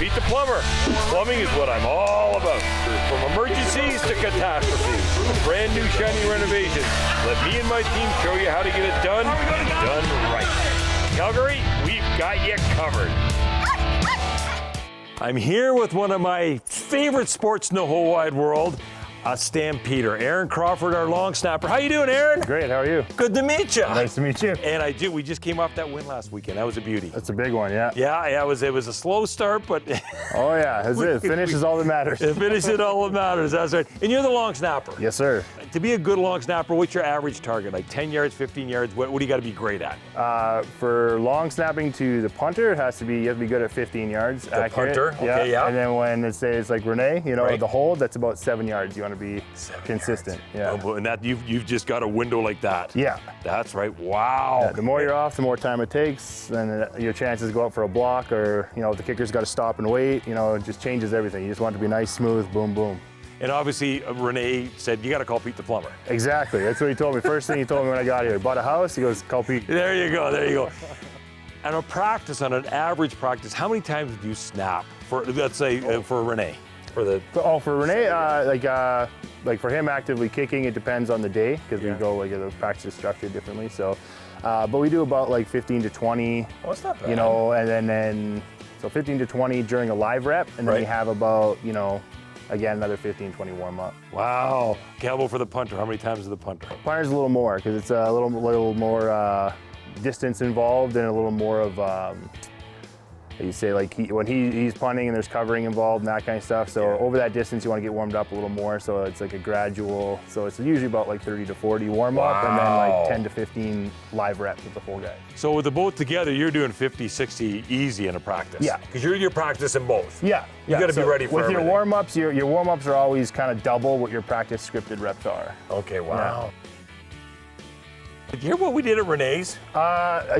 Pete the Plumber. Plumbing is what I'm all about. From emergencies to catastrophes, brand new shiny renovations. Let me and my team show you how to get it done right. Calgary, we've got you covered. I'm here with one of my favorite sports in the whole wide world, a stampeder. Aaron Crawford, our long snapper. How you doing, Aaron? Great, how are you? Good to meet you. Nice to meet you. And we just came off that win last weekend. That was a beauty. That's a big one, yeah. Yeah, it was a slow start, but Oh yeah, that's it. Finish is all that matters. finish it all that matters. That's right. And you're the long snapper. Yes, sir. To be a good long snapper, what's your average target? Like 10 yards, 15 yards? What do you got to be great at? For long snapping to the punter, you have to be good at 15 yards. The accurate. punter, okay, yeah. And then when it says like Renee, Right. the hold, that's about 7 yards. You want to be consistent. Yeah. Oh, and that you've just got a window like that. Yeah. That's right. Wow. Yeah, the more you're off, the more time it takes, then your chances go up for a block, or if the kicker's got to stop and wait. It just changes everything. You just want it to be nice, smooth, boom, boom. And obviously, Renee said, you got to call Pete the Plumber. Exactly. That's what he told me. First thing he told me when I got here. Bought a house. He goes, call Pete. There you go. And on an average practice, how many times do you snap for, let's say, for Renee? For Renee, like for him actively kicking, it depends on the day, because we go the practice is structured differently. So, but we do about like 15 to 20. Oh, that's not bad. And then so 15 to 20 during a live rep, and then we have about again another 15, 20 warm up. Wow. Cowboy for the punter. How many times is the punter? Punter's a little more, because it's a little more distance involved, and a little more of. You say like when he's punting and there's covering involved and that kind of stuff. So over that distance, you want to get warmed up a little more. So it's like a gradual. So it's usually about like 30 to 40 warm up, and then like 10 to 15 live reps with the full guy. So with the both together, you're doing 50, 60 easy in a practice. Yeah. Because you're practicing both. Yeah. You got to be ready for with everything. your warm ups. Your warm ups are always kind of double what your practice scripted reps are. Okay. Wow. Did you hear what we did at Renee's?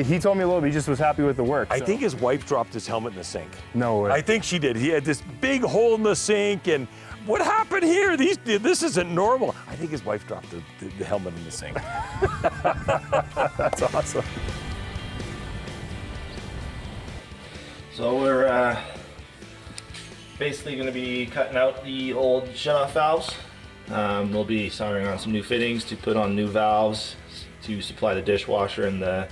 He told me a little bit. He just was happy with the work. I think his wife dropped his helmet in the sink. No way. I think she did. He had this big hole in the sink, and what happened here? This isn't normal. I think his wife dropped the helmet in the sink. That's awesome. So we're basically going to be cutting out the old shutoff valves. We'll be soldering on some new fittings to put on new valves to supply the dishwasher and the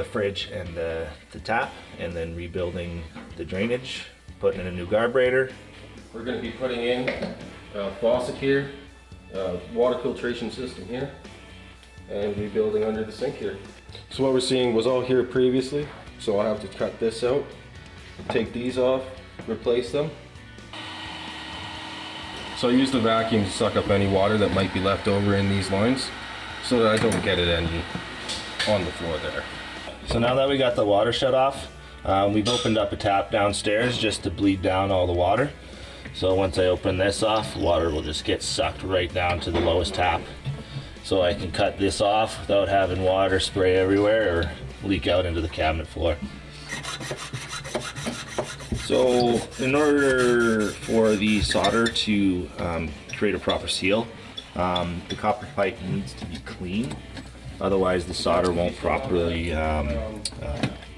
fridge and the tap, and then rebuilding the drainage, putting in a new carburetor. We're going to be putting in a faucet here, water filtration system here, and rebuilding under the sink here. So what we're seeing was all here previously, so I'll have to cut this out, take these off, replace them. So I use the vacuum to suck up any water that might be left over in these lines, so that I don't get it on the floor there. So now that we got the water shut off, we've opened up a tap downstairs just to bleed down all the water. So once I open this off, water will just get sucked right down to the lowest tap. So I can cut this off without having water spray everywhere or leak out into the cabinet floor. So in order for the solder to create a proper seal, the copper pipe needs to be clean. Otherwise the solder won't properly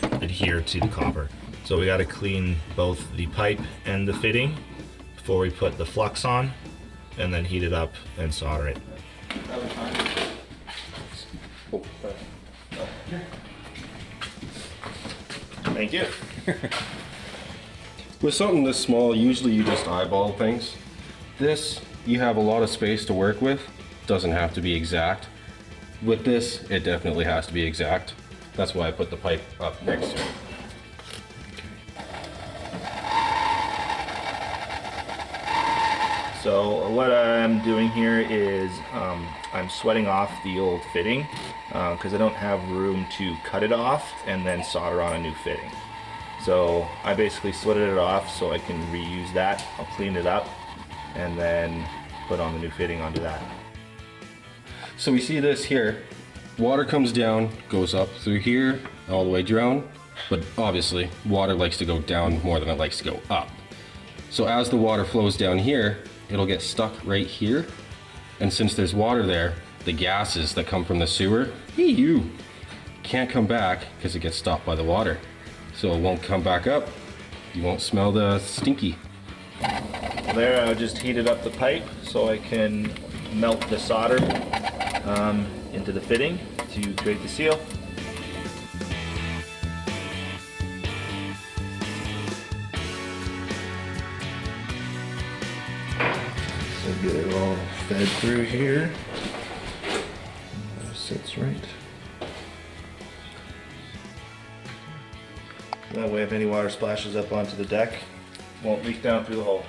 adhere to the copper. So we got to clean both the pipe and the fitting before we put the flux on, and then heat it up and solder it. Thank you. With something this small, usually you just eyeball things. This, you have a lot of space to work with. Doesn't have to be exact. With this, it definitely has to be exact. That's why I put the pipe up next to it. So what I'm doing here is I'm sweating off the old fitting because I don't have room to cut it off and then solder on a new fitting. So I basically sweated it off so I can reuse that. I'll clean it up and then put on the new fitting onto that. So we see this here. Water comes down, goes up through here, all the way down. But obviously, water likes to go down more than it likes to go up. So as the water flows down here, it'll get stuck right here. And since there's water there, the gases that come from the sewer, can't come back because it gets stopped by the water. so it won't come back up. You won't smell the stinky. There, I just heated up the pipe so I can melt the solder into the fitting to create the seal. So get it all fed through here. Sits right. That way, if any water splashes up onto the deck, it won't leak down through the hole.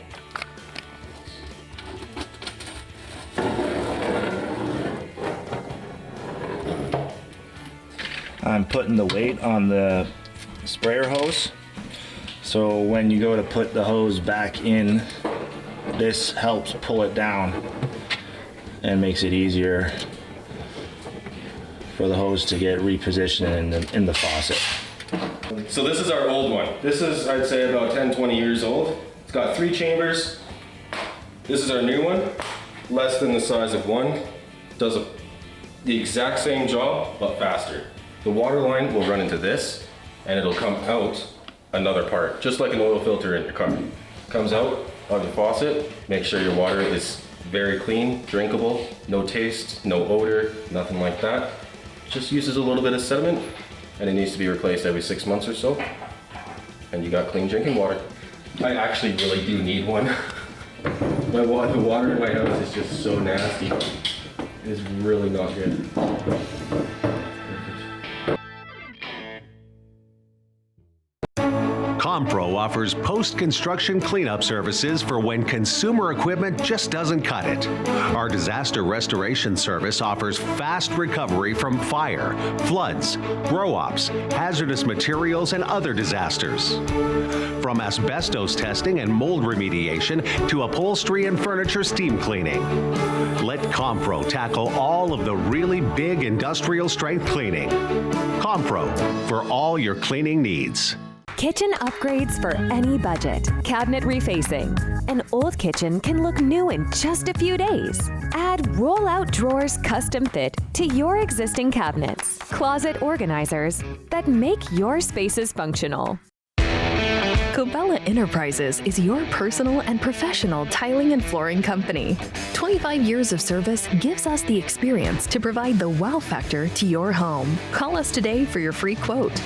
I'm putting the weight on the sprayer hose, so when you go to put the hose back in, this helps pull it down and makes it easier for the hose to get repositioned in the faucet. So this is our old one. This is, I'd say, about 10, 20 years old. It's got 3 chambers. This is our new one, less than the size of one. Does the exact same job, but faster. The water line will run into this, and it'll come out another part, just like an oil filter in your car. Comes out of the faucet, make sure your water is very clean, drinkable, no taste, no odor, nothing like that. Just uses a little bit of sediment, and it needs to be replaced every 6 months or so, and you got clean drinking water. I actually really do need one. The water in my house is just so nasty. It is really not good. Compro offers post-construction cleanup services for when consumer equipment just doesn't cut it. Our disaster restoration service offers fast recovery from fire, floods, grow-ops, hazardous materials, and other disasters. From asbestos testing and mold remediation to upholstery and furniture steam cleaning. Let Compro tackle all of the really big industrial strength cleaning. Compro, for all your cleaning needs. Kitchen upgrades for any budget. Cabinet refacing. An old kitchen can look new in just a few days. Add roll-out drawers custom fit to your existing cabinets. Closet organizers that make your spaces functional. Cobella Enterprises is your personal and professional tiling and flooring company. 25 years of service gives us the experience to provide the wow factor to your home. Call us today for your free quote.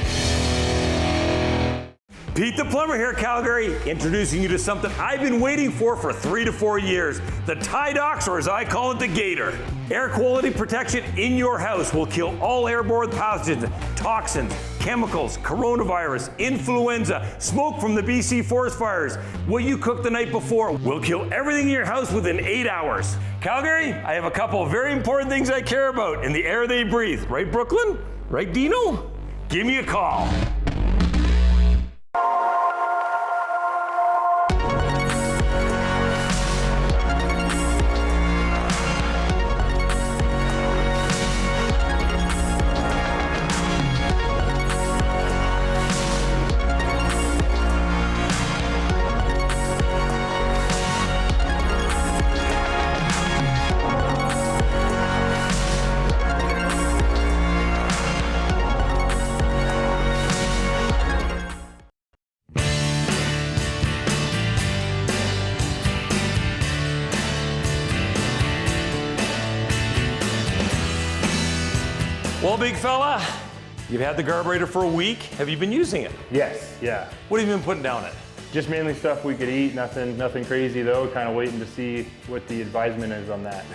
Pete the Plumber here, Calgary, introducing you to something I've been waiting for 3 to 4 years, the Tidox, or as I call it, the Gator. Air quality protection in your house will kill all airborne pathogens, toxins, chemicals, coronavirus, influenza, smoke from the BC forest fires. What you cooked the night before will kill everything in your house within 8 hours. Calgary, I have a couple of very important things I care about in the air they breathe. Right, Brooklyn? Right, Dino? Give me a call. Well, big fella, you've had the carburetor for a week. Have you been using it? Yes, yeah. What have you been putting down it? Just mainly stuff we could eat, nothing crazy though, kind of waiting to see what the advisement is on that.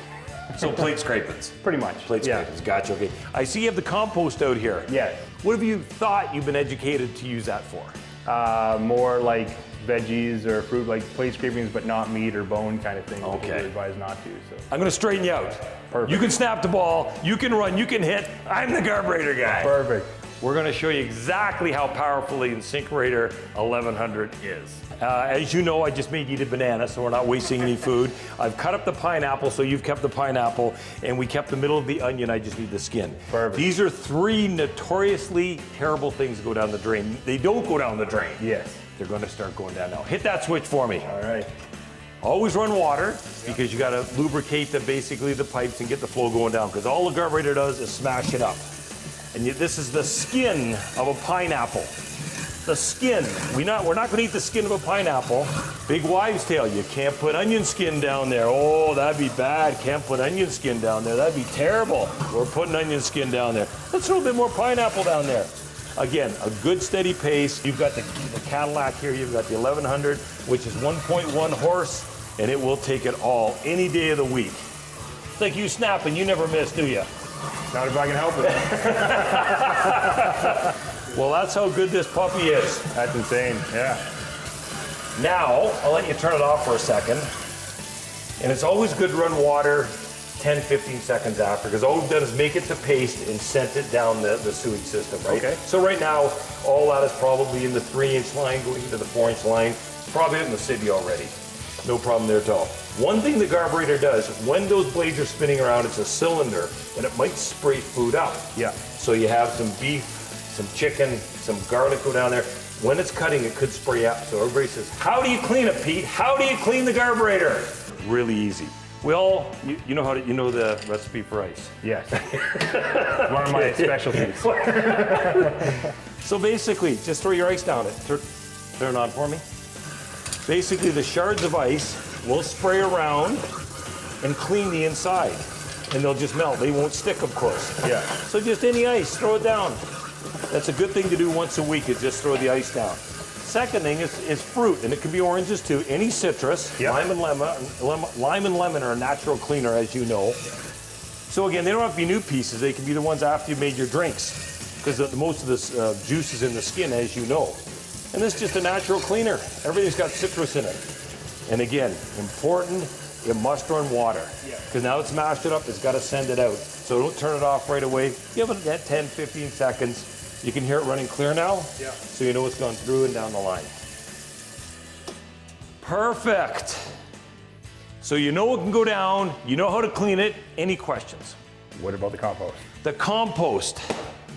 So plate scrapings. Pretty much. Plate scrapings, gotcha, okay. I see you have the compost out here. Yes. What have you thought you've been educated to use that for? More like veggies or fruit, like plate scrapings, but not meat or bone kind of thing. Okay. We're advised not to. So. I'm gonna straighten you out. Perfect. You can snap the ball, you can run, you can hit. I'm the carburetor guy. Perfect. We're gonna show you exactly how powerful the InSinkErator 1100 is. As you know, I just made you the banana, so we're not wasting any food. I've cut up the pineapple, so you've kept the pineapple, and we kept the middle of the onion, I just need the skin. Perfect. These are 3 notoriously terrible things that go down the drain. They don't go down the drain. Yes. They're gonna start going down now. Hit that switch for me. All right. Always run water, because you gotta lubricate basically the pipes and get the flow going down, because all the carburetor does is smash it up. And this is the skin of a pineapple. The skin. We're not going to eat the skin of a pineapple. Big wives' tale. You can't put onion skin down there. Oh, that'd be bad. Can't put onion skin down there. That'd be terrible. We're putting onion skin down there. Let's throw a bit more pineapple down there. Again, a good steady pace. You've got the Cadillac here. You've got the 1100, which is 1.1 horse, and it will take it all any day of the week. It's like you snapping. You never miss, do you? Not if I can help it. Well, that's how good this puppy is. That's insane, yeah. Now, I'll let you turn it off for a second. And it's always good to run water 10, 15 seconds after, because all we've done is make it to paste and sent it down the sewage system, right? Okay. So right now, all that is probably in the 3-inch line going into the 4-inch line. It's probably out in the city already. No problem there at all. One thing the carburetor does, when those blades are spinning around, it's a cylinder, and it might spray food up. Yeah. So you have some beef, some chicken, some garlic go down there. When it's cutting, it could spray up. So everybody says, how do you clean it, Pete? How do you clean the carburetor? Really easy. We all, you know the recipe for ice. Yes. One of my specialties. So basically, just throw your ice down it. Turn it on for me. Basically, the shards of ice will spray around and clean the inside. And they'll just melt. They won't stick, of course. Yeah. So just any ice, throw it down. That's a good thing to do once a week, is just throw the ice down. Second thing is fruit, and it can be oranges too. Any citrus, Yep. lime and lemon are a natural cleaner, as you know. So again, they don't have to be new pieces. They can be the ones after you made your drinks, because most of this juice is in the skin, as you know. And this is just a natural cleaner. Everything's got citrus in it. And again, important, it must run water. Because now it's mashed it up, it's got to send it out. So don't turn it off right away. Give it that 10, 15 seconds. You can hear it running clear now. Yeah. So you know it's gone through and down the line. Perfect. So you know it can go down, you know how to clean it. Any questions? What about the compost? The compost.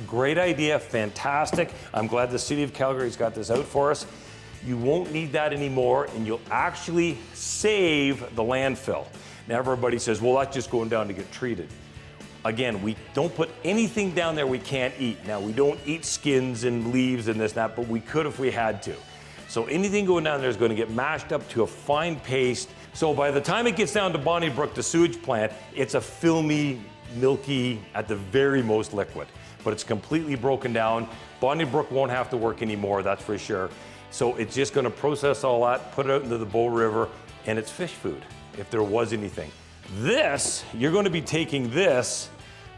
Great idea, fantastic. I'm glad the City of Calgary's got this out for us. You won't need that anymore, and you'll actually save the landfill. Now everybody says, well, that's just going down to get treated. Again, we don't put anything down there we can't eat. Now, we don't eat skins and leaves and this and that, but we could if we had to. So anything going down there is going to get mashed up to a fine paste. So by the time it gets down to Bonnybrook, the sewage plant, it's a filmy, milky, at the very most liquid. But it's completely broken down. Bonnybrook won't have to work anymore, that's for sure. So it's just going to process all that, put it out into the Bow River, and it's fish food, if there was anything. This, you're going to be taking this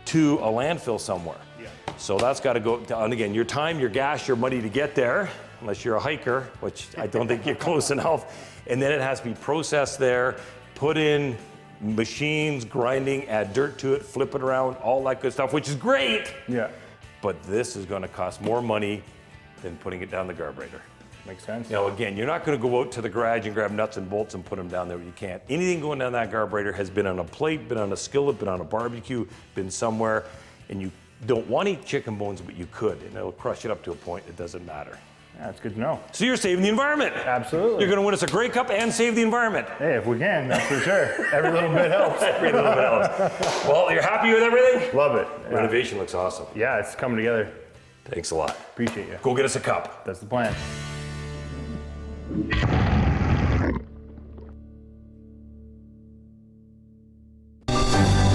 to a landfill somewhere. Yeah. So that's got to go down again. Your time, your gas, your money to get there, unless you're a hiker, which I don't think you're close enough. And then it has to be processed there, put in machines, grinding, add dirt to it, flip it around, all that good stuff, which is great. Yeah. But this is going to cost more money than putting it down the carburetor. Makes sense. Now again, you're not going to go out to the garage and grab nuts and bolts and put them down there. You can't. Anything going down that carburetor has been on a plate, been on a skillet, been on a barbecue, been somewhere, and you don't want to eat chicken bones, but you could, and it'll crush it up to a point. It doesn't matter. That's good to know. So you're saving the environment. Absolutely. You're going to win us a Grey Cup and save the environment. Hey, if we can, that's for sure. Every little bit helps. Every little bit helps. Well, you're happy with everything? Love it. Renovation looks awesome. Yeah, it's coming together. Thanks a lot. Appreciate you. Go get us a cup. That's the plan.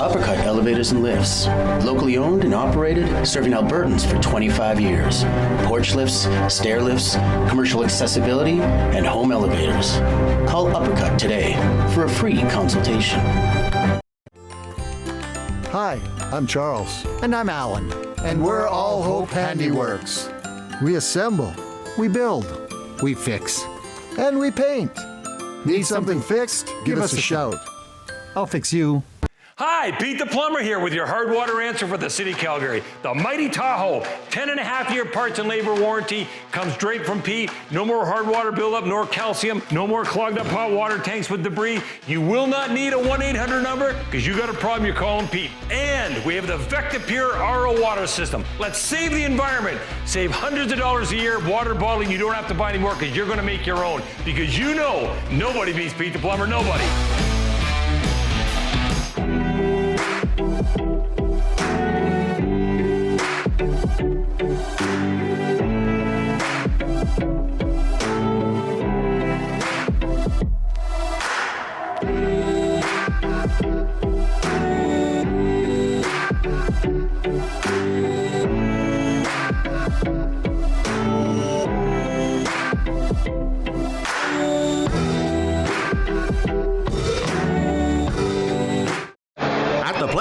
Uppercut Elevators and Lifts. Locally owned and operated, serving Albertans for 25 years. Porch lifts, stair lifts, commercial accessibility, and home elevators. Call Uppercut today for a free consultation. Hi, I'm Charles. And I'm Alan. And we're All Hope Handiworks. We assemble, we build, We fix. and we paint. Need something fixed? Give us a shout. I'll fix you. Hi, Pete the Plumber here with your hard water answer for the City of Calgary. The mighty Tahoe, 10.5-year parts and labor warranty, comes straight from Pete. No more hard water buildup, nor calcium, no more clogged up hot water tanks with debris. You will not need a 1-800 number, because you got a problem, you're calling Pete. And we have the Vecta Pure RO water system. Let's save the environment. Save hundreds of dollars a year water bottling. You don't have to buy anymore, because you're going to make your own. Because you know nobody beats Pete the Plumber, nobody.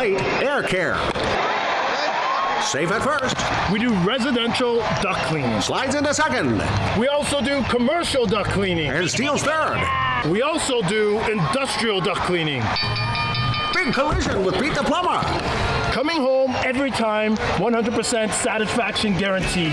plate air care. Safe at first. We do residential duct cleaning. Slides into second. We also do commercial duct cleaning. And steals third. We also do industrial duct cleaning. Big collision with Pete the Plumber. Coming home every time, 100% satisfaction guaranteed.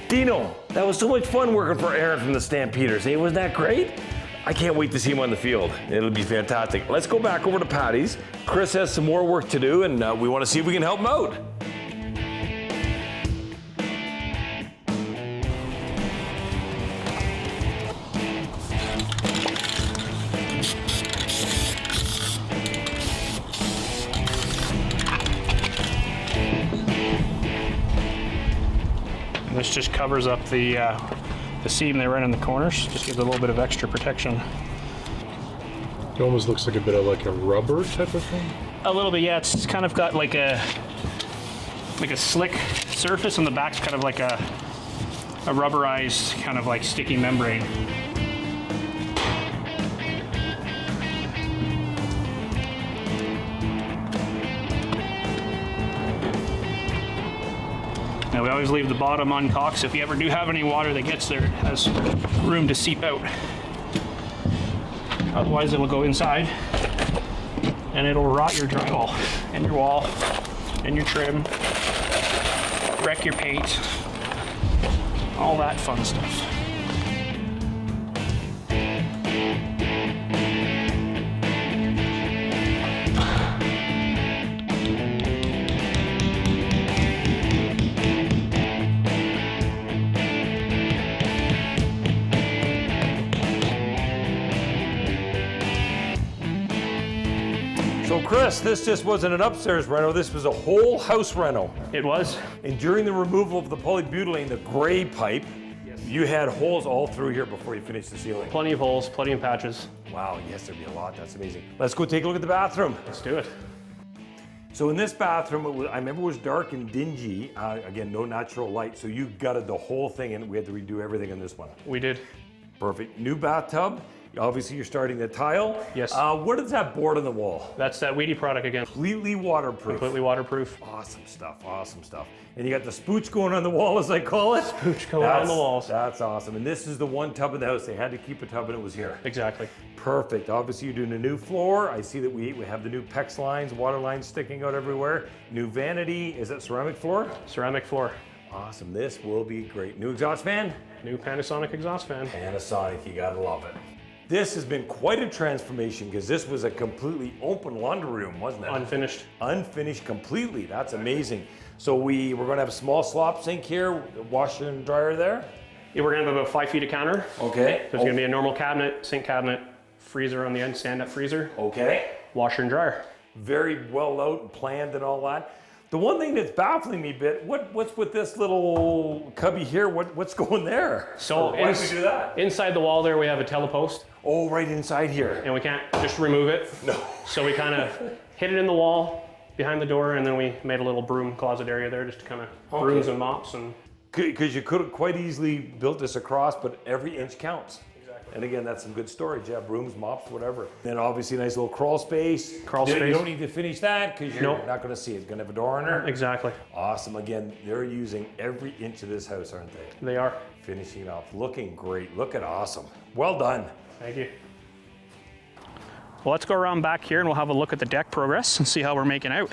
Dino, that was so much fun working for Aaron from the Stampeders. Hey, wasn't that great? I can't wait to see him on the field. It'll be fantastic. Let's go back over to Patty's. Chris has some more work to do, and we want to see if we can help him out. This just covers up the seam they run in the corners, just gives a little bit of extra protection. It almost looks like a bit of like a rubber type of thing. A little bit, yeah. It's kind of got like a slick surface, and the back's kind of like a rubberized kind of like sticky membrane. Now we always leave the bottom uncaulked, so if you ever do have any water that gets there, it has room to seep out. Otherwise it'll go inside and it'll rot your drywall and your wall and your trim, wreck your paint, all that fun stuff. So Chris, this just wasn't an upstairs reno, this was a whole house reno. It was. And during the removal of the polybutylene, the gray pipe, you had holes all through here before you finished the ceiling. Plenty of holes, plenty of patches. Wow, yes, there'd be a lot, that's amazing. Let's go take a look at the bathroom. Let's do it. So in this bathroom, I remember it was dark and dingy. Again, no natural light, so you gutted the whole thing and we had to redo everything in this one. We did. Perfect. New bathtub. Obviously, you're starting the tile. Yes. What is that board on the wall? That's that Weedy product again. Completely waterproof. Completely waterproof. Awesome stuff, awesome stuff. And you got the spooch going on the wall, as I call it. Spooch going on the walls. That's awesome. And this is the one tub in the house. They had to keep a tub and it was here. Exactly. Perfect. Obviously, you're doing a new floor. I see that we have the new PEX lines, water lines sticking out everywhere. New vanity. Is that ceramic floor? Ceramic floor. Awesome. This will be great. New exhaust fan? New Panasonic exhaust fan. Panasonic. You gotta love it. This has been quite a transformation because this was a completely open laundry room, wasn't it? Unfinished. Unfinished completely. That's amazing. So we're going to have a small slop sink here, washer and dryer there. Yeah, we're going to have about 5 feet of counter. Okay. There's going to be a normal cabinet, sink cabinet, freezer on the end, stand-up freezer. Okay. Washer and dryer. Very well out and planned and all that. The one thing that's baffling me a bit, what's with this little cubby here? What's going there? So why did we do that? Inside the wall there we have a telepost. Oh, right inside here. And we can't just remove it. No. So we kind of hit it in the wall behind the door, and then we made a little broom closet area there just to kind of brooms and mops. And because you could have quite easily built this across, but every inch counts. And again, that's some good storage. Yeah, brooms, mops, whatever. Then obviously a nice little crawl space. Crawl space. You don't need to finish that because you're not going to see it. It's going to have a door on it. Exactly. Awesome. Again, they're using every inch of this house, aren't they? They are. Finishing it off. Looking great. Looking awesome. Well done. Thank you. Well, let's go around back here and we'll have a look at the deck progress and see how we're making out.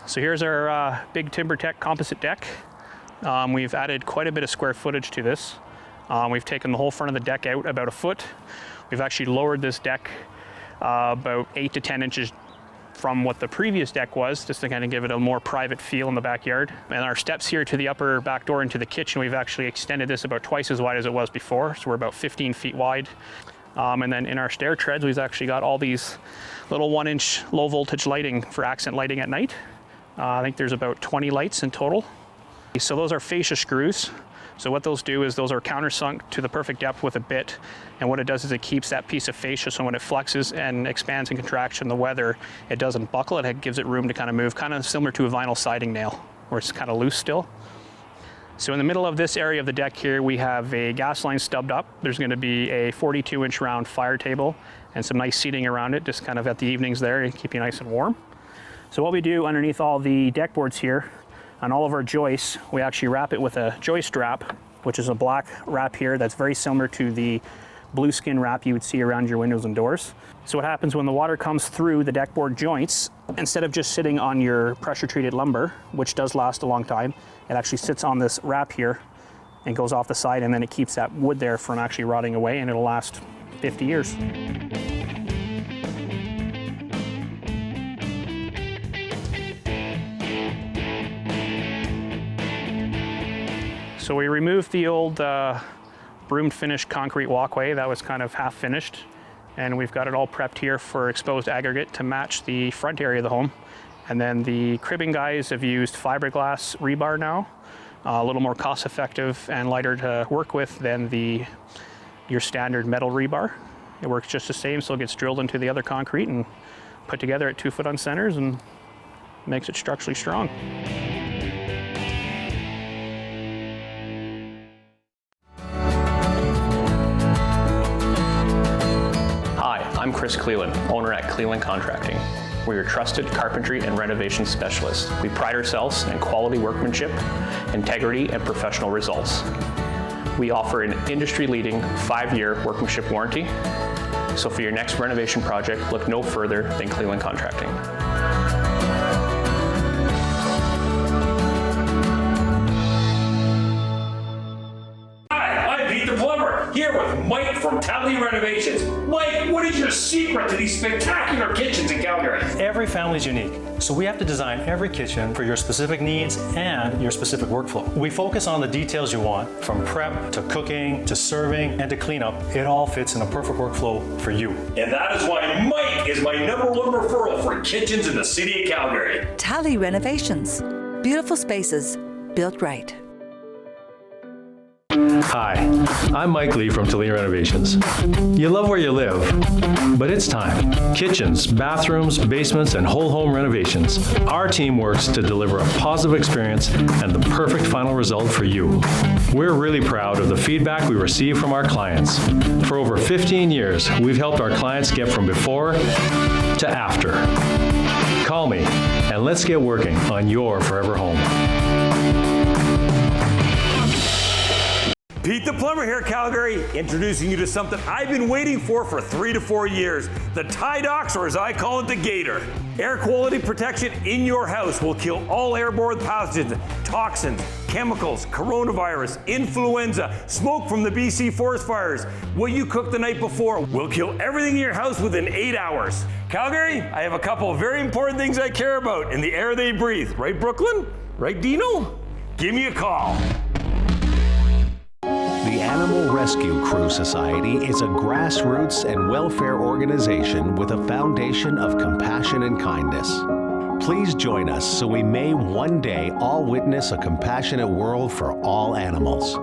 So here's our big TimberTech composite deck. We've added quite a bit of square footage to this. We've taken the whole front of the deck out about a foot. We've actually lowered this deck about 8 to 10 inches from what the previous deck was, just to kind of give it a more private feel in the backyard. And our steps here to the upper back door into the kitchen, we've actually extended this about twice as wide as it was before, so we're about 15 feet wide. And then in our stair treads, we've actually got all these little 1-inch low voltage lighting for accent lighting at night. I think there's about 20 lights in total. So those are fascia screws. So what those do is those are countersunk to the perfect depth with a bit, and what it does is it keeps that piece of fascia, so when it flexes and expands and contracts in the weather, it doesn't buckle, it gives it room to kind of move, kind of similar to a vinyl siding nail, where it's kind of loose still. So in the middle of this area of the deck here, we have a gas line stubbed up. There's going to be a 42-inch round fire table and some nice seating around it, just kind of at the evenings there to keep you nice and warm. So what we do underneath all the deck boards here, on all of our joists, we actually wrap it with a joist wrap, which is a black wrap here that's very similar to the blue skin wrap you would see around your windows and doors. So what happens when the water comes through the deck board joints, instead of just sitting on your pressure treated lumber, which does last a long time, it actually sits on this wrap here and goes off the side, and then it keeps that wood there from actually rotting away, and it'll last 50 years. So we removed the old broomed finished concrete walkway that was kind of half finished, and we've got it all prepped here for exposed aggregate to match the front area of the home. And then the cribbing guys have used fiberglass rebar now, a little more cost effective and lighter to work with than your standard metal rebar. It works just the same, so it gets drilled into the other concrete and put together at 2 foot on centers and makes it structurally strong. I'm Chris Cleland, owner at Cleland Contracting. We're your trusted carpentry and renovation specialist. We pride ourselves in quality workmanship, integrity, and professional results. We offer an industry-leading 5-year workmanship warranty. So for your next renovation project, look no further than Cleland Contracting. Here with Mike from Tally Renovations. Mike, what is your secret to these spectacular kitchens in Calgary? Every family is unique, so we have to design every kitchen for your specific needs and your specific workflow. We focus on the details you want, from prep to cooking to serving and to cleanup. It all fits in a perfect workflow for you. And that is why Mike is my #1 referral for kitchens in the city of Calgary. Tally Renovations. Beautiful spaces, built right. Hi, I'm Mike Lee from Tally Renovations. You love where you live, but it's time. Kitchens, bathrooms, basements, and whole home renovations. Our team works to deliver a positive experience and the perfect final result for you. We're really proud of the feedback we receive from our clients. For over 15 years, we've helped our clients get from before to after. Call me and let's get working on your forever home. Pete the Plumber here, Calgary, introducing you to something I've been waiting for 3 to 4 years. The Tie Docs, or as I call it, the Gator. Air quality protection in your house will kill all airborne pathogens, toxins, chemicals, coronavirus, influenza, smoke from the BC forest fires. What you cooked the night before will kill everything in your house within 8 hours. Calgary, I have a couple of very important things I care about in the air they breathe. Right, Brooklyn? Right, Dino? Give me a call. The Animal Rescue Crew Society is a grassroots and welfare organization with a foundation of compassion and kindness. Please join us so we may one day all witness a compassionate world for all animals.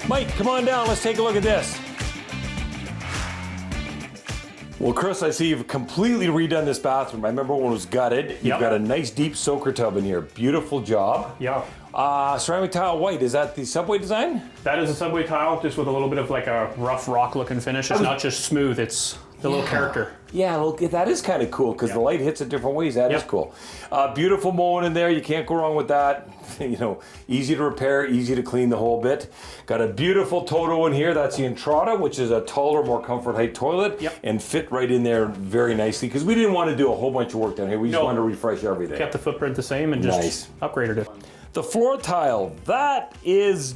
Mike, come on down. Let's take a look at this. Well, Chris, I see you've completely redone this bathroom. I remember when it was gutted. You've got a nice deep soaker tub in here. Beautiful job. Yeah. Ceramic tile white, is that the Subway design? That is a Subway tile, just with a little bit of like a rough rock looking finish. It's not just smooth, it's the little character. Yeah, look, that is kind of cool because the light hits it different ways. That is cool. Beautiful mowing in there. You can't go wrong with that. You know, easy to repair, easy to clean the whole bit. Got a beautiful Toto in here. That's the Entrada, which is a taller, more comfort height toilet, and fit right in there very nicely because we didn't want to do a whole bunch of work down here. We just wanted to refresh everything. Kept the footprint the same and just upgraded it. The floor tile, that is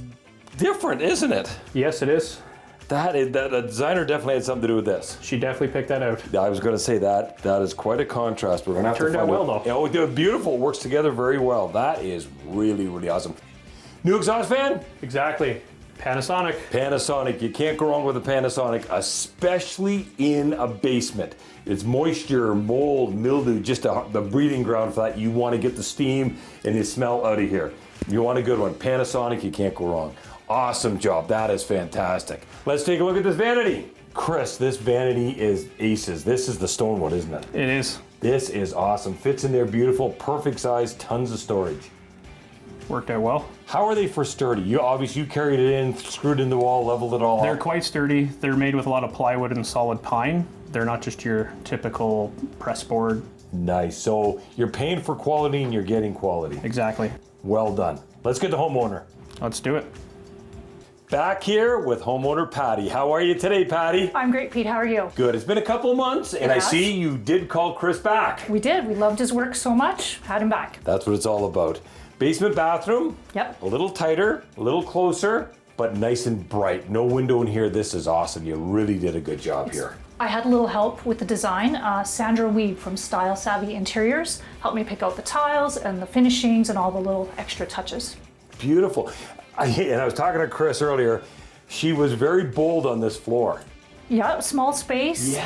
different, isn't it? Yes, it is. That the designer definitely had something to do with this. She definitely picked that out. I was going to say that is quite a contrast. We're going to have to find out well though. Oh, they're beautiful. Works together very well. That is really, really awesome. New exhaust fan? Exactly. Panasonic. Panasonic, you can't go wrong with a Panasonic, especially in a basement. It's moisture, mold, mildew, just the breeding ground for that. You want to get the steam and the smell out of here. You want a good one. Panasonic, you can't go wrong. Awesome job, that is fantastic. Let's take a look at this vanity. Chris, this vanity is aces. This is the stone one, isn't it? It is. This is awesome. Fits in there beautiful, perfect size, tons of storage. Worked out well. How are they for sturdy? You obviously carried it in, screwed in the wall, leveled it all They're up. quite sturdy. They're made with a lot of plywood and solid pine. They're not just your typical press board. Nice. So you're paying for quality and you're getting quality. Exactly. Well done. Let's get the homeowner. Let's do it. Back here with homeowner Patty. How are you today, Patty? I'm great, Pete. How are you? Good. It's been a couple of months, and I see you did call Chris back. We did. We loved his work so much. Had him back. That's what it's all about. Basement bathroom. Yep. A little tighter, a little closer, but nice and bright. No window in here. This is awesome. You really did a good job here. I had a little help with the design. Sandra Weeb from Style Savvy Interiors helped me pick out the tiles and the finishings and all the little extra touches. Beautiful. And I was talking to Chris earlier. She was very bold on this floor. Yeah, small space,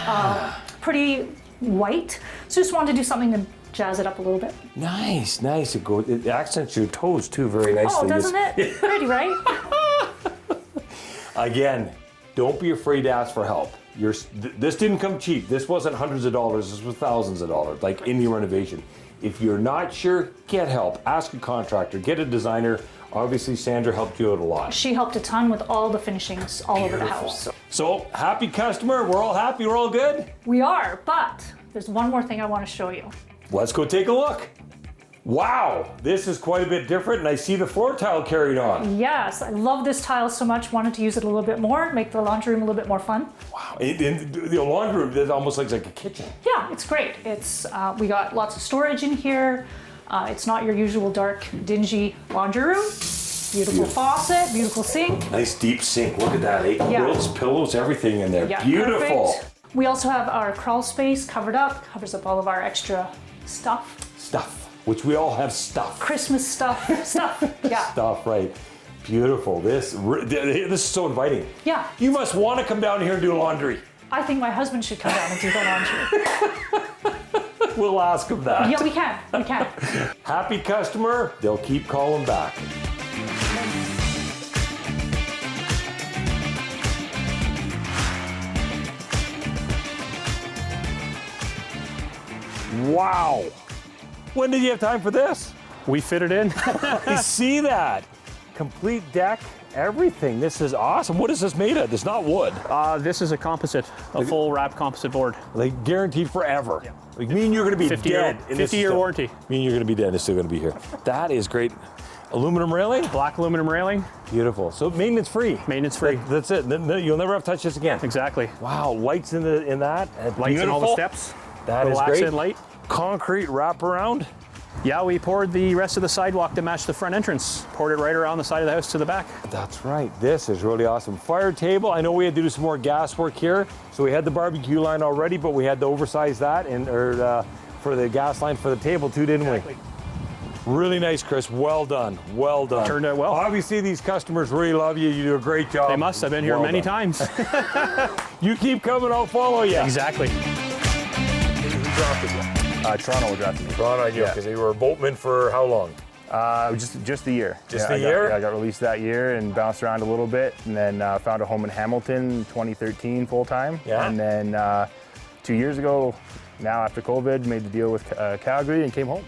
pretty white. So just wanted to do something to jazz it up a little bit. Nice, nice. It accents your toes too very nicely. Oh, doesn't it? Pretty, right? Again, don't be afraid to ask for help. This didn't come cheap. This wasn't hundreds of dollars. This was thousands of dollars, like any renovation. If you're not sure, get help. Ask a contractor. Get a designer. Obviously, Sandra helped you out a lot. She helped a ton with all the finishings all over the house. So, happy customer. We're all happy. We're all good? We are, but there's one more thing I want to show you. Let's go take a look. Wow, this is quite a bit different, and I see the floor tile carried on. Yes, I love this tile so much. Wanted to use it a little bit more, make the laundry room a little bit more fun. Wow, and the laundry room, it almost looks like a kitchen. Yeah, it's great. It's we got lots of storage in here. It's not your usual dark, dingy laundry room. Beautiful faucet, beautiful sink. Nice deep sink. Look at that. Yeah. Quilts, pillows, everything in there. Yeah, Beautiful. perfect. We also have our crawl space covered up. Covers up all of our extra stuff. Which we all have stuff. Christmas stuff. Yeah. Stuff, right. Beautiful. This is so inviting. Yeah. You must want to come down here and do laundry. I think my husband should come down and do the laundry. We'll ask him that. Yeah, we can. We can. Happy customer, they'll keep calling back. Wow. When did you have time for this? We fit it in. I see that. Complete deck, everything. This is awesome. What is this made of? It's not wood. This is a composite, a full wrap composite board. Like guaranteed forever. Yeah. Like me and you're gonna be 50-year, dead. 50-year warranty. Me and you're gonna be dead, it's still gonna be here. That is great. Aluminum railing? Black aluminum railing. Beautiful. So maintenance free. Maintenance free. That's it. You'll never have to touch this again. Exactly. Wow, lights in that. Lights in all the steps. That is Relax great. in light. Concrete wraparound. Yeah, we poured the rest of the sidewalk to match the front entrance. Poured it right around the side of the house to the back. That's right. This is really awesome. Fire table. I know we had to do some more gas work here. So we had the barbecue line already, but we had to oversize that for the gas line for the table too, didn't we? Really nice, Chris. Well done. Well done. Turned out well. Obviously, these customers really love you. You do a great job. They must. I've been here many times. You keep coming, I'll follow you. Exactly. Who drafted you? Toronto drafted me. Toronto, I knew, because you were a boatman for how long? Just the year. Just the year? I got released that year and bounced around a little bit, and then found a home in Hamilton 2013 full time. Yeah. And then 2 years ago, now after COVID, made the deal with Calgary and came home.